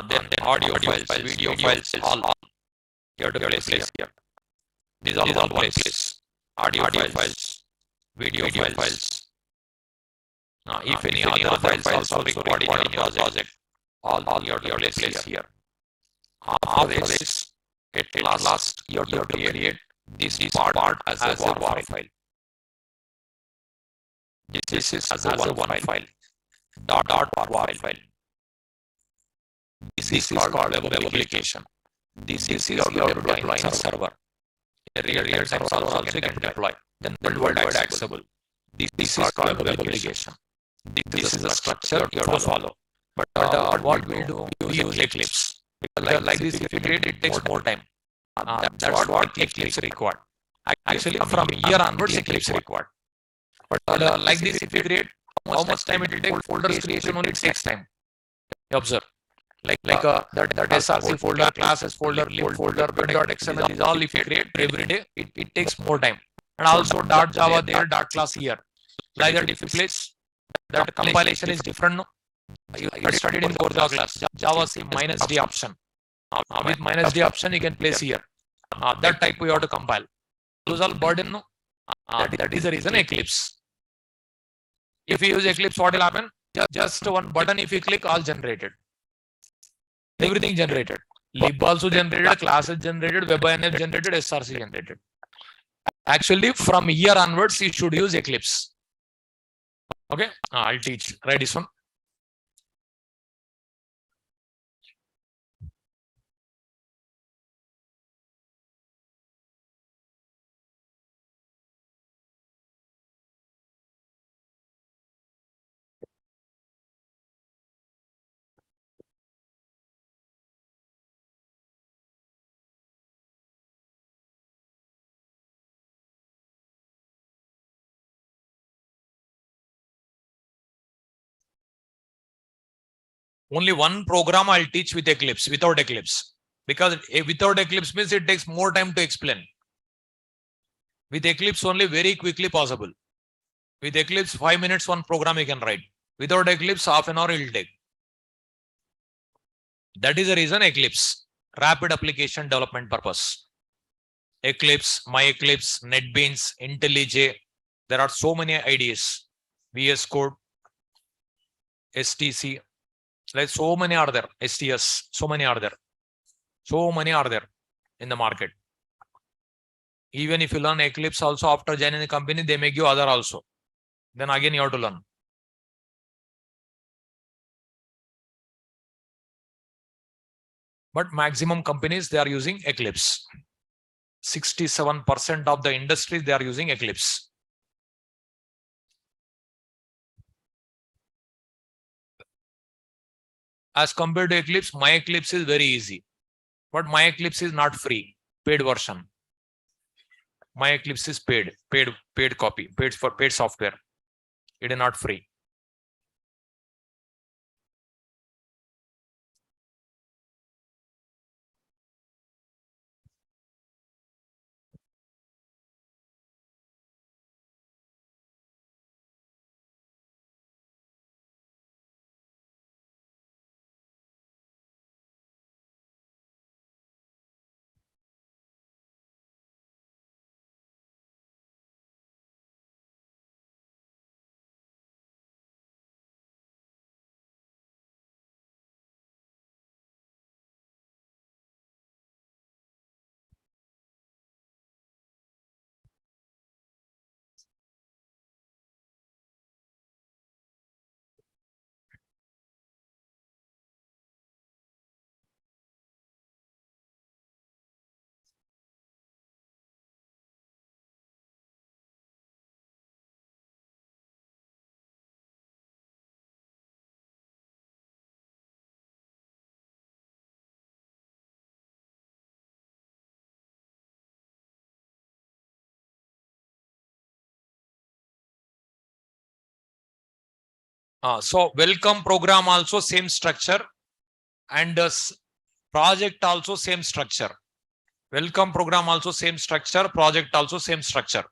Then audio files, video files, all you have to place here. These are all one place. Audio files, video files. If any other files also required in your project, all you have to place here. After this, at last you have to create this part as a WAR file. This is as a one file. .war file. This is called web application. This is your deploying server. Real time also you can deploy. Then worldwide accessible. This is called web application. This is a structure you have to follow. But what we do, we use Eclipse. Because like this, if you create, it takes more time. That's what Eclipse required. Actually, from here onwards, Eclipse required. But like this, if you create, how much time it will take? Folders creation only takes time. You observe. Like that SRC folder, classes folder, lib folder, web.xml is all if you create every day, it takes more time. And also .java there, .class here. Like that, if you place, that compilation is different. No? You studied in core Java class. Java C -d option. With -d option, you can place here. That type we have to compile. Those all burden. No? That is the reason Eclipse. If you use Eclipse, what will happen? Just one button, if you click, all generated. Everything generated. Lib also generated, classes generated, WebInf generated, SRC generated. Actually, from here onwards, you should use Eclipse. Okay, I'll teach. Write this one. Only one program I'll teach with Eclipse, without Eclipse. Because without Eclipse means it takes more time to explain. With Eclipse only very quickly possible. With Eclipse, 5 minutes, one program you can write. Without Eclipse, half an hour it will take. That is the reason Eclipse. Rapid application development purpose. Eclipse, MyEclipse, NetBeans, IntelliJ. There are so many IDEs. VS Code, STC. Like so many are there. STS. So many are there. So many are there in the market. Even if you learn Eclipse also after joining the company, they make you other also. Then again you have to learn. But maximum companies, they are using Eclipse. 67% of the industry, they are using Eclipse. As compared to Eclipse, MyEclipse is very easy. But MyEclipse is not free. Paid version. MyEclipse is paid copy, paid software. It is not free. So welcome program also same structure, and project also same structure. Welcome program also same structure, project also same structure.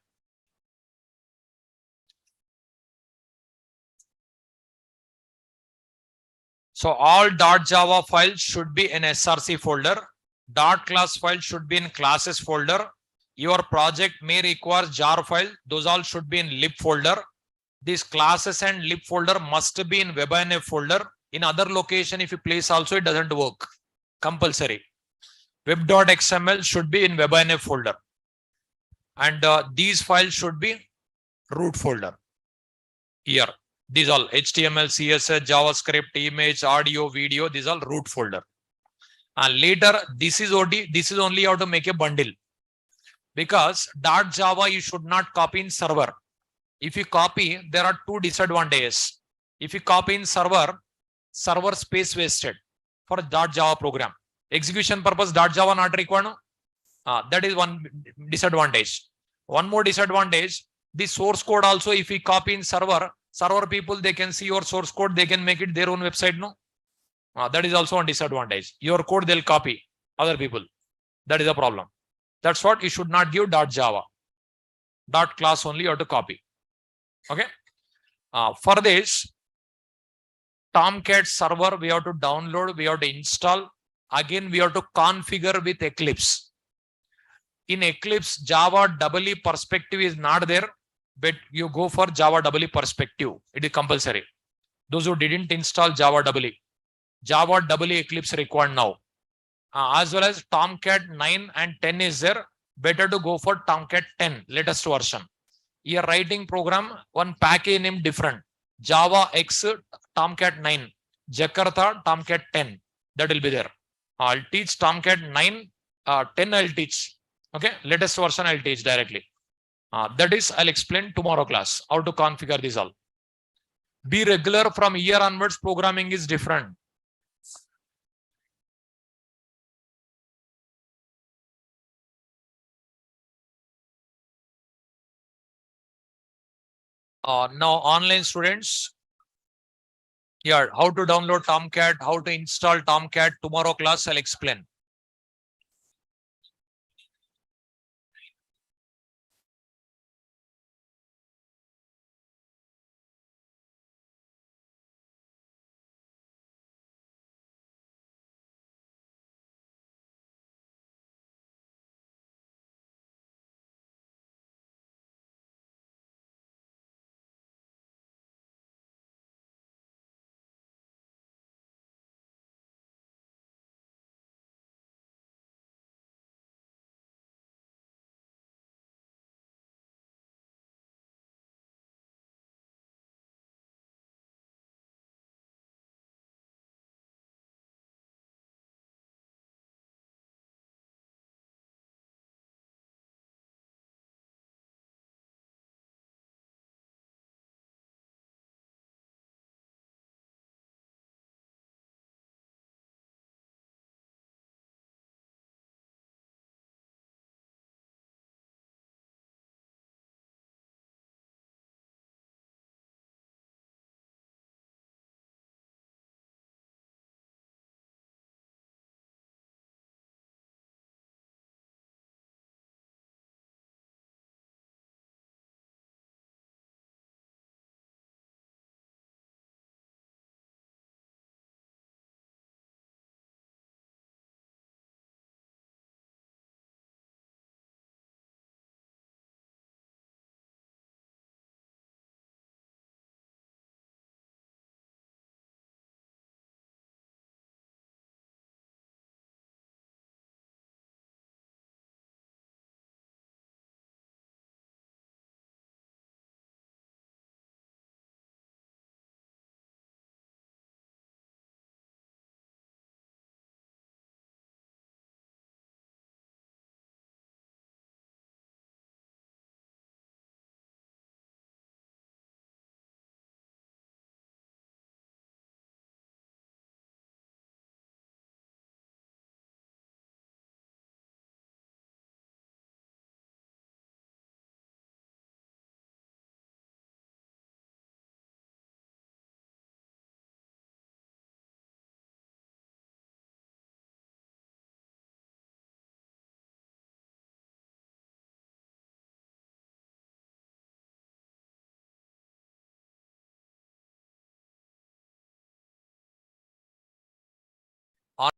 So all .java files should be in src folder. .class file should be in classes folder. Your project may require jar file. Those all should be in lib folder. These classes and lib folder must be in webinf folder. In other location, if you place also, it doesn't work. Compulsory. Web.xml should be in webinf folder. And these files should be root folder. Here. These all HTML, CSS, JavaScript, image, audio, video, these all root folder. And later, this is only how to make a bundle. Because .java you should not copy in server. If you copy, there are two disadvantages. If you copy in server space wasted for .java program. Execution purpose .java not required. No? That is one disadvantage. One more disadvantage, the source code also, if we copy in server people, they can see your source code, they can make it their own website. No, that is also one disadvantage. Your code they'll copy other people. That is a problem. That's what you should not give .java. .class only you have to copy. Okay. For this, Tomcat server we have to download, we have to install. Again, we have to configure with Eclipse. In Eclipse, Java EE perspective is not there, but you go for Java EE perspective. It is compulsory. Those who didn't install Java EE, Java EE Eclipse required now. As well as Tomcat 9 and 10 is there. Better to go for Tomcat 10, latest version. Here writing program, one package name different. Java X Tomcat 9, Jakarta Tomcat 10. That will be there. I'll teach Tomcat 9, 10 I'll teach. Okay, latest version I'll teach directly. That is, I'll explain tomorrow class how to configure this all. Be regular from here onwards. Programming is different. Now online students, yeah, how to download Tomcat, how to install Tomcat, tomorrow class I'll explain.